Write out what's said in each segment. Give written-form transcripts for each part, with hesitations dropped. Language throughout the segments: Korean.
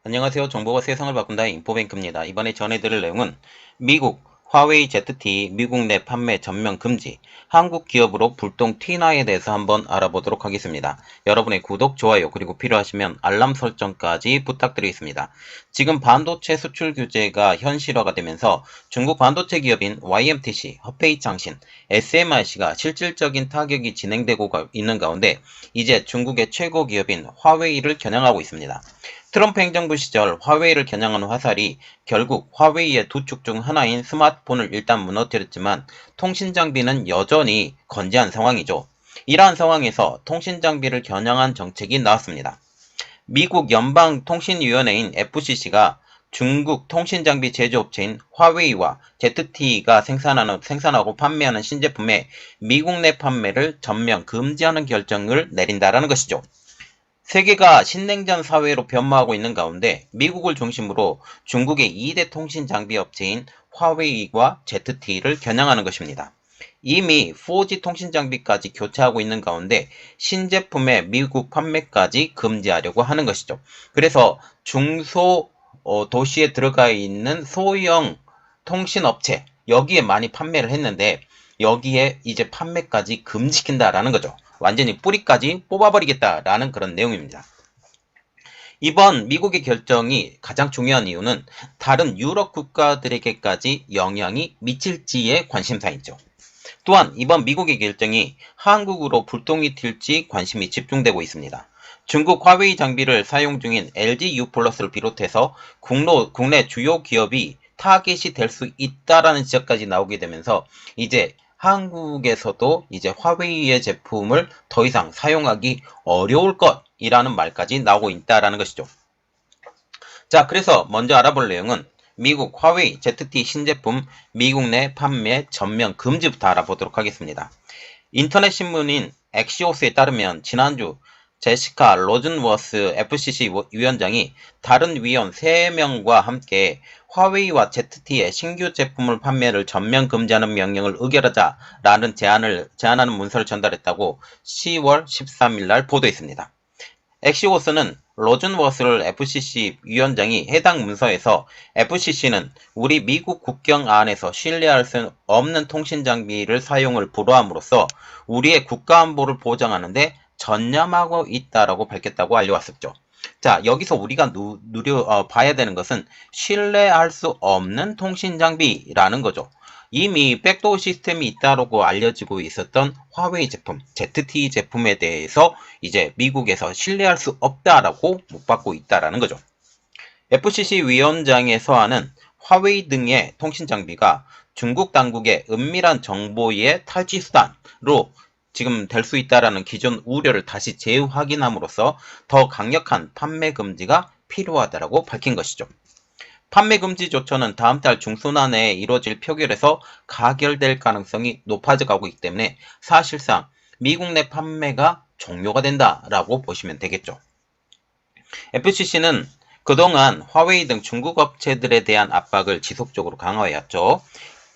안녕하세요. 정보가 세상을 바꾼다 인포뱅크입니다. 이번에 전해드릴 내용은 미국 화웨이 ZT 미국 내 판매 전면 금지, 한국 기업으로 불똥 튀나에 대해서 한번 알아보도록 하겠습니다. 여러분의 구독, 좋아요, 그리고 필요하시면 알람 설정까지 부탁드리겠습니다. 지금 반도체 수출 규제가 현실화가 되면서 중국 반도체 기업인 YMTC, 허페이창신, SMIC가 실질적인 타격이 진행되고 있는 가운데 이제 중국의 최고 기업인 화웨이를 겨냥하고 있습니다. 트럼프 행정부 시절 화웨이를 겨냥한 화살이 결국 화웨이의 두 축 중 하나인 스마트폰을 일단 무너뜨렸지만 통신 장비는 여전히 건재한 상황이죠. 이러한 상황에서 통신 장비를 겨냥한 정책이 나왔습니다. 미국 연방통신위원회인 FCC가 중국 통신장비 제조업체인 화웨이와 ZTE가 생산하고 판매하는 신제품의 미국 내 판매를 전면 금지하는 결정을 내린다라는 것이죠. 세계가 신냉전 사회로 변모하고 있는 가운데 미국을 중심으로 중국의 2대 통신 장비 업체인 화웨이와 ZTE를 겨냥하는 것입니다. 이미 4G 통신 장비까지 교체하고 있는 가운데 신제품의 미국 판매까지 금지하려고 하는 것이죠. 그래서 중소 도시에 들어가 있는 소형 통신업체 여기에 많이 판매를 했는데 여기에 이제 판매까지 금지시킨다라는 거죠. 완전히 뿌리까지 뽑아버리겠다라는 그런 내용입니다. 이번 미국의 결정이 가장 중요한 이유는 다른 유럽 국가들에게까지 영향이 미칠지의 관심사이죠. 또한 이번 미국의 결정이 한국으로 불똥이 튈지 관심이 집중되고 있습니다. 중국 화웨이 장비를 사용 중인 LG U+를 비롯해서 국내 주요 기업이 타겟이 될 수 있다라는 지적까지 나오게 되면서 이제 한국에서도 이제 화웨이의 제품을 더 이상 사용하기 어려울 것이라는 말까지 나오고 있다라는 것이죠. 자, 그래서 먼저 알아볼 내용은 미국 화웨이 ZT 신제품 미국 내 판매 전면 금지부터 알아보도록 하겠습니다. 인터넷 신문인 엑시오스에 따르면 지난주 제시카 로즌워스 FCC 위원장이 다른 위원 3명과 함께 화웨이와 ZT의 신규 제품을 판매를 전면 금지하는 명령을 의결하자라는 제안하는 문서를 전달했다고 10월 13일 날 보도했습니다. 엑시오스는 로즌워스를 FCC 위원장이 해당 문서에서 FCC는 우리 미국 국경 안에서 신뢰할 수 없는 통신 장비를 사용을 불허함으로써 우리의 국가안보를 보장하는데 전념하고 있다라고 밝혔다고 알려왔었죠. 자, 여기서 우리가 봐야 되는 것은 신뢰할 수 없는 통신 장비라는 거죠. 이미 백도어 시스템이 있다고 알려지고 있었던 화웨이 제품, ZTE 제품에 대해서 이제 미국에서 신뢰할 수 없다라고 못 받고 있다라는 거죠. FCC 위원장의 서한은 화웨이 등의 통신 장비가 중국 당국의 은밀한 정보의 탈취 수단으로 지금 될 수 있다라는 기존 우려를 다시 재확인함으로써 더 강력한 판매 금지가 필요하다라고 밝힌 것이죠. 판매 금지 조처는 다음 달 중순 안에 이뤄질 표결에서 가결될 가능성이 높아져 가고 있기 때문에 사실상 미국 내 판매가 종료가 된다라고 보시면 되겠죠. FCC는 그동안 화웨이 등 중국 업체들에 대한 압박을 지속적으로 강화해왔죠.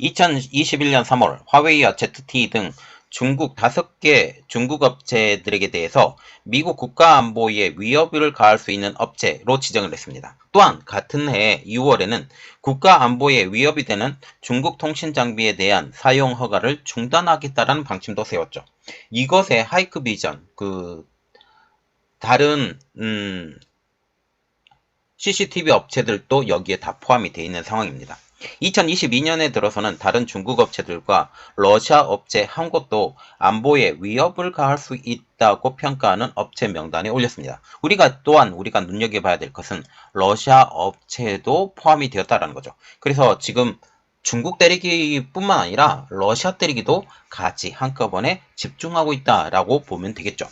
2021년 3월 화웨이와 ZTE 등 중국 5개 중국 업체들에게 대해서 미국 국가안보에 위협을 가할 수 있는 업체로 지정을 했습니다. 또한 같은 해 6월에는 국가안보에 위협이 되는 중국 통신장비에 대한 사용 허가를 중단하겠다라는 방침도 세웠죠. 이것에 하이크비전, 다른 CCTV 업체들도 여기에 다 포함이 되어 있는 상황입니다. 2022년에 들어서는 다른 중국 업체들과 러시아 업체 한 곳도 안보에 위협을 가할 수 있다고 평가하는 업체 명단에 올렸습니다. 우리가 눈여겨봐야 될 것은 러시아 업체도 포함이 되었다는 거죠. 그래서 지금 중국 때리기뿐만 아니라 러시아 때리기도 같이 한꺼번에 집중하고 있다라고 보면 되겠죠.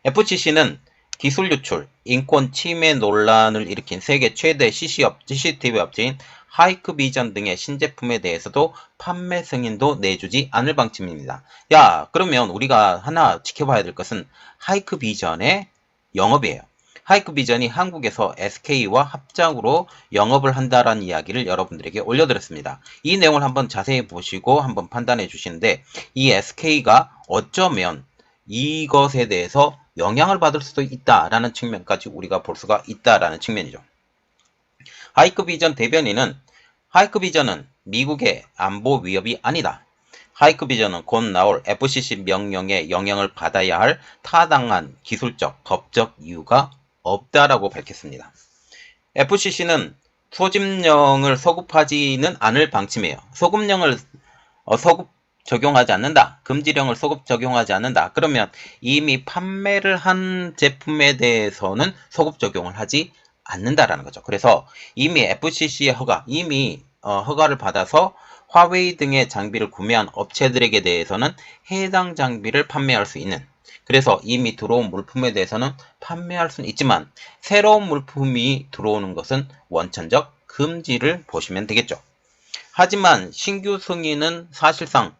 FCC는 기술 유출, 인권 침해 논란을 일으킨 세계 최대 CCTV 업체인 하이크비전 등의 신제품에 대해서도 판매 승인도 내주지 않을 방침입니다. 야, 그러면 우리가 하나 지켜봐야 될 것은 하이크비전의 영업이에요. 하이크비전이 한국에서 SK와 합작으로 영업을 한다라는 이야기를 여러분들에게 올려드렸습니다. 이 내용을 한번 자세히 보시고 한번 판단해 주시는데 이 SK가 어쩌면 이것에 대해서 영향을 받을 수도 있다라는 측면까지 우리가 볼 수가 있다라는 측면이죠. 하이크비전 대변인은 하이크비전은 미국의 안보 위협이 아니다. 하이크비전은 곧 나올 FCC 명령에 영향을 받아야 할 타당한 기술적, 법적 이유가 없다라고 밝혔습니다. FCC는 소집령을 소급하지는 않을 방침이에요. 소급령을 소급 적용하지 않는다. 금지령을 소급 적용하지 않는다. 그러면 이미 판매를 한 제품에 대해서는 소급 적용을 하지 않는다라는 거죠. 그래서 이미 FCC의 허가를 받아서 화웨이 등의 장비를 구매한 업체들에게 대해서는 해당 장비를 판매할 수 있는, 그래서 이미 들어온 물품에 대해서는 판매할 수는 있지만 새로운 물품이 들어오는 것은 원천적 금지를 보시면 되겠죠. 하지만 신규 승인은 사실상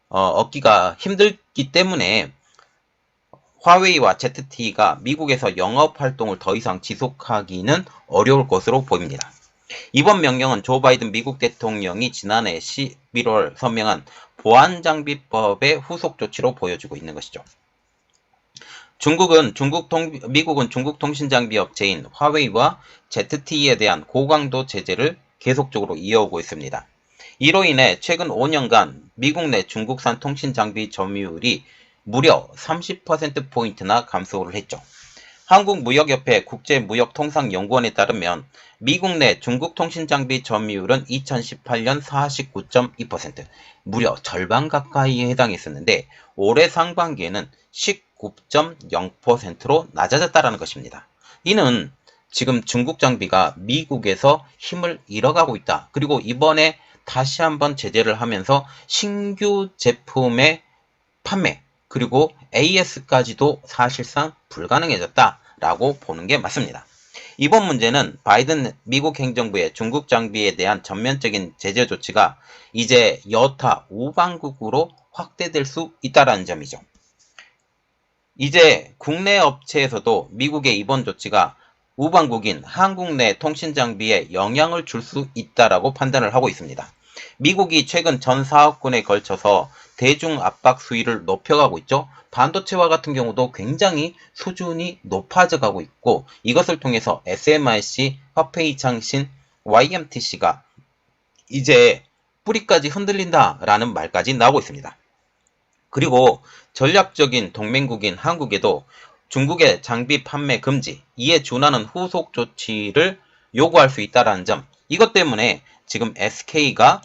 얻기가 힘들기 때문에 화웨이와 ZTE가 미국에서 영업 활동을 더 이상 지속하기는 어려울 것으로 보입니다. 이번 명령은 조 바이든 미국 대통령이 지난해 11월 서명한 보안장비법의 후속 조치로 보여지고 있는 것이죠. 미국은 중국 통신장비 업체인 화웨이와 ZTE에 대한 고강도 제재를 계속적으로 이어오고 있습니다. 이로 인해 최근 5년간 미국 내 중국산 통신장비 점유율이 무려 30%포인트나 감소를 했죠. 한국무역협회 국제무역통상연구원에 따르면 미국 내 중국 통신장비 점유율은 2018년 49.2%, 무려 절반 가까이에 해당했었는데 올해 상반기에는 19.0%로 낮아졌다는 것입니다. 이는 지금 중국 장비가 미국에서 힘을 잃어가고 있다. 그리고 이번에 다시 한번 제재를 하면서 신규 제품의 판매, 그리고 AS까지도 사실상 불가능해졌다라고 보는 게 맞습니다. 이번 문제는 바이든 미국 행정부의 중국 장비에 대한 전면적인 제재 조치가 이제 여타 우방국으로 확대될 수 있다는 점이죠. 이제 국내 업체에서도 미국의 이번 조치가 우방국인 한국 내 통신장비에 영향을 줄 수 있다라고 판단을 하고 있습니다. 미국이 최근 전 사업군에 걸쳐서 대중 압박 수위를 높여가고 있죠. 반도체와 같은 경우도 굉장히 수준이 높아져 가고 있고, 이것을 통해서 SMIC, 화페이창신, YMTC가 이제 뿌리까지 흔들린다라는 말까지 나오고 있습니다. 그리고 전략적인 동맹국인 한국에도 중국의 장비 판매 금지, 이에 준하는 후속 조치를 요구할 수 있다는 점, 이것 때문에 지금 SK가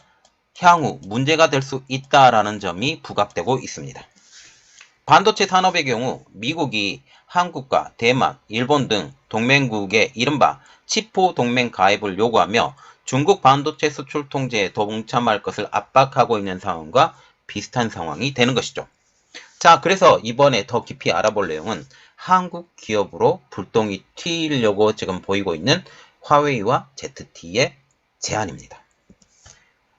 향후 문제가 될 수 있다라는 점이 부각되고 있습니다. 반도체 산업의 경우 미국이 한국과 대만, 일본 등 동맹국의 이른바 치포 동맹 가입을 요구하며 중국 반도체 수출 통제에 동참할 것을 압박하고 있는 상황과 비슷한 상황이 되는 것이죠. 자, 그래서 이번에 더 깊이 알아볼 내용은 한국 기업으로 불똥이 튀려고 지금 보이고 있는 화웨이와 ZTE의 제안입니다.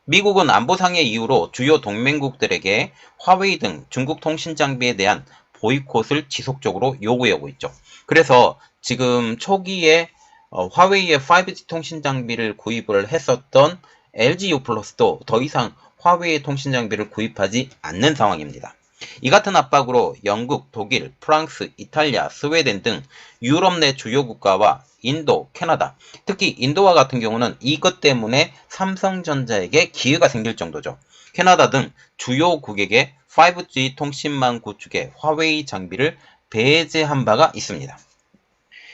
미국은 안보상의 이유로 주요 동맹국들에게 화웨이 등 중국 통신 장비에 대한 보이콧을 지속적으로 요구하고 있죠. 그래서 지금 초기에 화웨이의 5G 통신 장비를 구입을 했었던 LGU+도 더 이상 화웨이 통신 장비를 구입하지 않는 상황입니다. 이 같은 압박으로 영국, 독일, 프랑스, 이탈리아, 스웨덴 등 유럽 내 주요 국가와 인도, 캐나다, 특히 인도와 같은 경우는 이것 때문에 삼성전자에게 기회가 생길 정도죠. 캐나다 등 주요국에게 5G 통신망 구축에 화웨이 장비를 배제한 바가 있습니다.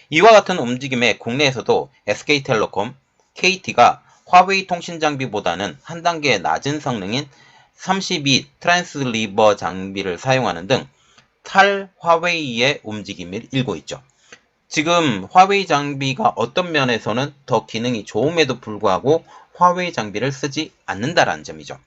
이와 같은 움직임에 국내에서도 SK텔레콤, KT가 화웨이 통신 장비보다는 한 단계 낮은 성능인 32 트랜스리버 장비를 사용하는 등 탈화웨이의 움직임을 일고 있죠. 지금 화웨이 장비가 어떤 면에서는 더 기능이 좋음에도 불구하고 화웨이 장비를 쓰지 않는다라는 점이죠.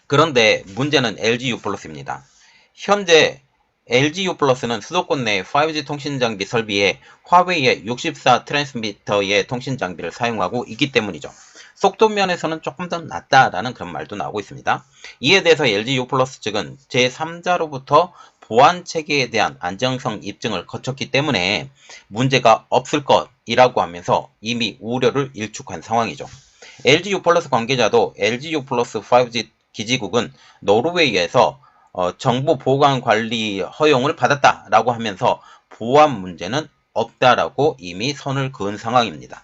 그런데 문제는 LGU+입니다. 현재 LGU+는 수도권 내 5G 통신 장비 설비에 화웨이의 64 트랜스미터의 통신 장비를 사용하고 있기 때문이죠. 속도 면에서는 조금 더 낫다라는 그런 말도 나오고 있습니다. 이에 대해서 LGU+ 측은 제3자로부터 보안 체계에 대한 안정성 입증을 거쳤기 때문에 문제가 없을 것이라고 하면서 이미 우려를 일축한 상황이죠. LGU+ 관계자도 LGU+ 5G 기지국은 노르웨이에서 정보 보관 관리 허용을 받았다라고 하면서 보안 문제는 없다라고 이미 선을 그은 상황입니다.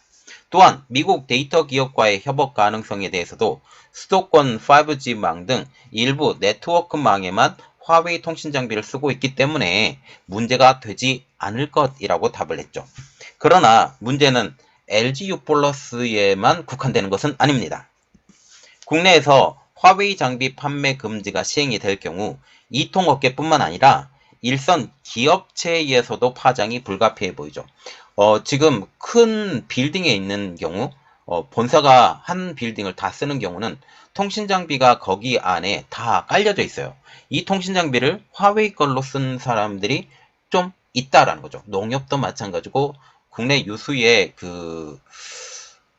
또한 미국 데이터 기업과의 협업 가능성에 대해서도 수도권 5G망 등 일부 네트워크망에만 화웨이 통신 장비를 쓰고 있기 때문에 문제가 되지 않을 것이라고 답을 했죠. 그러나 문제는 LG U+에만 국한되는 것은 아닙니다. 국내에서 화웨이 장비 판매 금지가 시행이 될 경우 이통업계뿐만 아니라 일선 기업체에서도 파장이 불가피해 보이죠. 지금 큰 빌딩에 있는 경우 본사가 한 빌딩을 다 쓰는 경우는 통신 장비가 거기 안에 다 깔려져 있어요. 이 통신 장비를 화웨이 걸로 쓴 사람들이 좀 있다라는 거죠. 농협도 마찬가지고 국내 유수의 그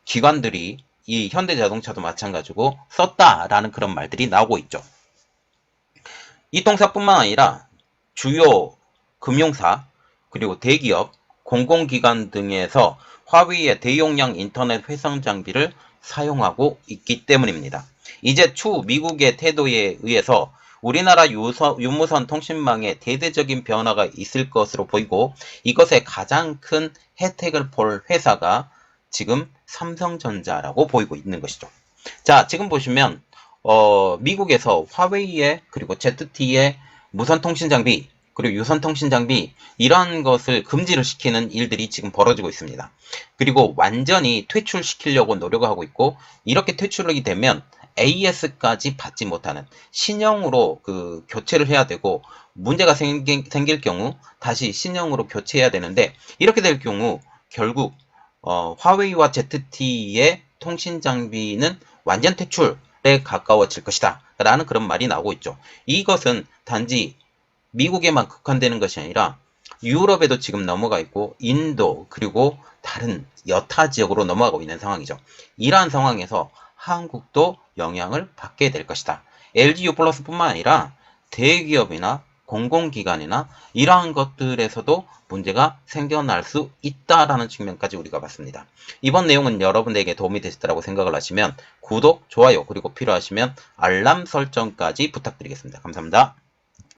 기관들이 이 현대자동차도 마찬가지고 썼다라는 그런 말들이 나오고 있죠. 이 통사뿐만 아니라 주요 금융사 그리고 대기업, 공공기관 등에서 화웨이의 대용량 인터넷 회선 장비를 사용하고 있기 때문입니다. 이제 추후 미국의 태도에 의해서 우리나라 유무선 통신망에 대대적인 변화가 있을 것으로 보이고 이것에 가장 큰 혜택을 볼 회사가 지금 삼성전자라고 보이고 있는 것이죠. 자, 지금 보시면 미국에서 화웨이의 그리고 ZTE의 무선 통신 장비 그리고 유선 통신 장비 이런 것을 금지를 시키는 일들이 지금 벌어지고 있습니다. 그리고 완전히 퇴출시키려고 노력을 하고 있고 이렇게 퇴출이 되면 AS까지 받지 못하는 신형으로 그 교체를 해야 되고 문제가 생길 경우 다시 신형으로 교체해야 되는데 이렇게 될 경우 결국 화웨이와 ZTE의 통신 장비는 완전 퇴출에 가까워질 것이다 라는 그런 말이 나오고 있죠. 이것은 단지 미국에만 국한되는 것이 아니라 유럽에도 지금 넘어가 있고 인도 그리고 다른 여타 지역으로 넘어가고 있는 상황이죠. 이러한 상황에서 한국도 영향을 받게 될 것이다. LG U+뿐만 아니라 대기업이나 공공기관이나 이러한 것들에서도 문제가 생겨날 수 있다라는 측면까지 우리가 봤습니다. 이번 내용은 여러분에게 도움이 되셨다고 생각을 하시면 구독, 좋아요 그리고 필요하시면 알람 설정까지 부탁드리겠습니다. 감사합니다.